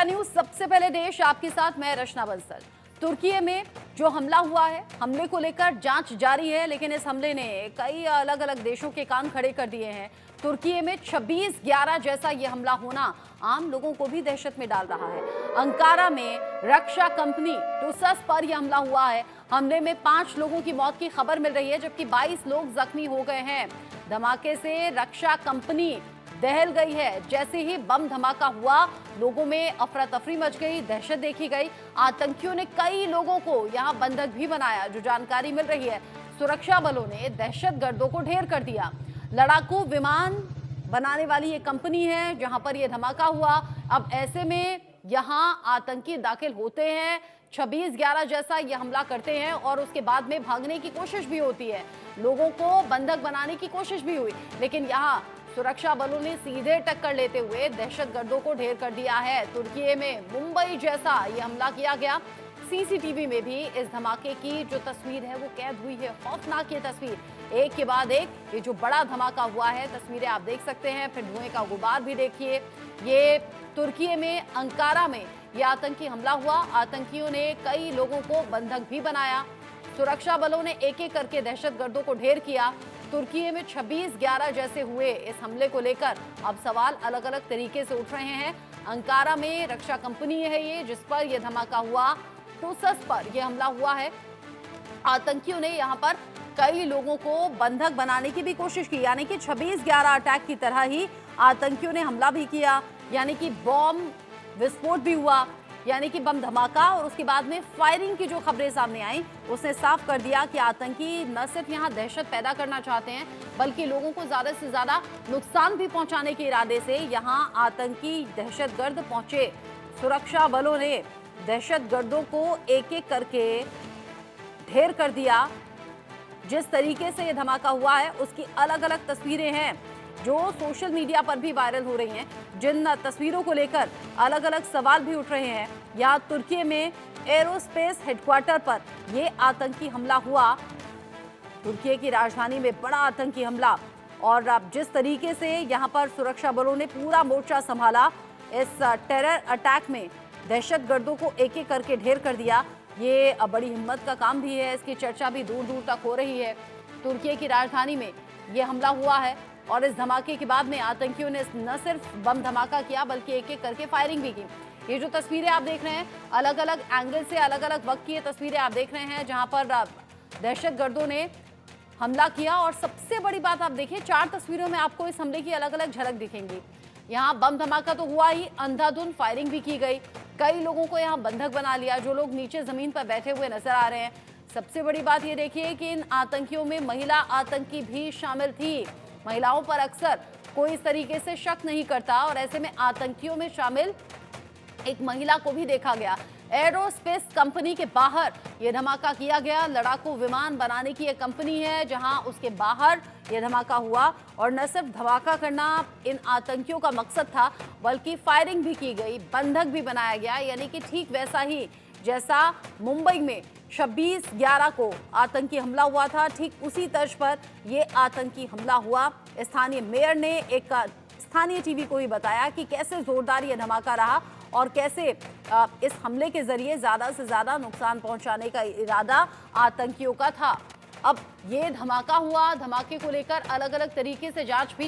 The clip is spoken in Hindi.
न्यूज सबसे पहले देश आपके साथ मैं रचना बंसल। तुर्की में जो हमला हुआ है, हमले को लेकर जांच जारी है, लेकिन इस हमले ने कई अलग अलग देशों के कान खड़े कर दिए हैं। तुर्की में 26/11 जैसा ये हमला होना आम लोगों को भी दहशत में डाल रहा है। अंकारा में रक्षा कंपनी टुसस पर यह हमला हुआ है। हमले में 5 लोगों की मौत की खबर मिल रही है, जबकि 22 लोग जख्मी हो गए हैं। धमाके से रक्षा कंपनी दहल गई है। जैसे ही बम धमाका हुआ, लोगों में अफरा तफरी मच गई, दहशत देखी गई। आतंकियों ने कई लोगों को यहां बंधक भी बनाया। जो जानकारी मिल रही है, सुरक्षा बलों ने दहशतगर्दों को ढेर कर दिया। लड़ाकू विमान बनाने वाली ये कंपनी है जहां पर यह धमाका हुआ। अब ऐसे में यहां आतंकी दाखिल होते हैं, 26/11 जैसा ये हमला करते हैं और उसके बाद में भागने की कोशिश भी होती है। लोगों को बंधक बनाने की कोशिश भी हुई, लेकिन यहाँ सुरक्षा बलों ने सीधे टक्कर लेते हुए दहशतगर्दों को ढेर कर दिया है। तुर्की में मुंबई जैसा ये हमला किया गया। सीसीटीवी में भी इस धमाके की जो तस्वीर है वो कैद हुई है। खौफनाक ये तस्वीर, एक के बाद एक ये जो बड़ा धमाका हुआ है, तस्वीरें आप देख सकते हैं। फिर धुएं का गुबार भी देखिए। ये तुर्की में अंकारा में यह आतंकी हमला हुआ। आतंकियों ने कई लोगों को बंधक भी बनाया। सुरक्षा बलों ने एक एक करके दहशतगर्दों को ढेर किया। तुर्की में 26/11 जैसे हुए इस हमले को लेकर अब सवाल अलग अलग तरीके से उठ रहे हैं। अंकारा में रक्षा कंपनी है ये, जिस पर यह धमाका हुआ। टुसस पर यह हमला हुआ है। आतंकियों ने यहां पर कई लोगों को बंधक बनाने की भी कोशिश की, यानी कि 26/11 अटैक की तरह ही आतंकियों ने हमला भी किया, यानी कि बॉम्ब विस्फोट भी हुआ, यानी कि बम धमाका। और उसके बाद में फायरिंग की जो खबरें सामने आई, उसने साफ कर दिया कि आतंकी न सिर्फ यहां दहशत पैदा करना चाहते हैं, बल्कि लोगों को ज्यादा से ज्यादा नुकसान भी पहुंचाने के इरादे से यहां आतंकी दहशतगर्द पहुंचे। सुरक्षा बलों ने दहशतगर्दों को एक एक करके ढेर कर दिया। जिस तरीके से यह धमाका हुआ है उसकी अलग अलग तस्वीरें हैं जो सोशल मीडिया पर भी वायरल हो रही हैं, जिन तस्वीरों को लेकर अलग अलग सवाल भी उठ रहे हैं। यहाँ तुर्की में एरोस्पेस हेडक्वार्टर पर यह आतंकी हमला हुआ। तुर्की की राजधानी में बड़ा आतंकी हमला, और अब जिस तरीके से यहाँ पर सुरक्षा बलों ने पूरा मोर्चा संभाला, इस टेरर अटैक में दहशतगर्दों को एक एक करके ढेर कर दिया। ये बड़ी हिम्मत का काम भी है, इसकी चर्चा भी दूर दूर तक हो रही है। तुर्की की राजधानी में ये हमला हुआ है और इस धमाके के बाद में आतंकियों ने न सिर्फ बम धमाका किया, बल्कि एक एक करके फायरिंग भी की। ये जो तस्वीरें आप देख रहे हैं, अलग अलग एंगल से अलग अलग वक्त की ये तस्वीरें आप देख रहे हैं, जहां पर दहशतगर्दों ने हमला किया। और सबसे बड़ी बात आप देखिए, 4 तस्वीरों में आपको इस हमले की अलग अलग झलक दिखेंगी। यहाँ बम धमाका तो हुआ ही, अंधाधुंध फायरिंग भी की गई। कई लोगों को यहाँ बंधक बना लिया, जो लोग नीचे जमीन पर बैठे हुए नजर आ रहे हैं। सबसे बड़ी बात ये देखिए कि इन आतंकियों में महिला आतंकी भी शामिल थी। महिलाओं पर अक्सर कोई इस तरीके से शक नहीं करता, और ऐसे में आतंकियों में शामिल एक महिला को भी देखा गया। एरोस्पेस कंपनी के बाहर यह धमाका किया गया। लड़ाकू विमान बनाने की यह कंपनी है, जहां उसके बाहर यह धमाका हुआ। और न सिर्फ धमाका करना इन आतंकियों का मकसद था, बल्कि फायरिंग भी की गई, बंधक भी बनाया गया, यानी कि ठीक वैसा ही जैसा मुंबई में 26/11 को आतंकी हमला हुआ था, ठीक उसी तर्ज पर यह आतंकी हमला हुआ। स्थानीय मेयर ने एक स्थानीय टीवी को ही बताया कि कैसे जोरदार यह धमाका रहा और कैसे इस हमले के जरिए ज्यादा से ज्यादा नुकसान पहुंचाने का इरादा आतंकियों का था। अब ये धमाका हुआ, धमाके को लेकर अलग अलग तरीके से जांच भी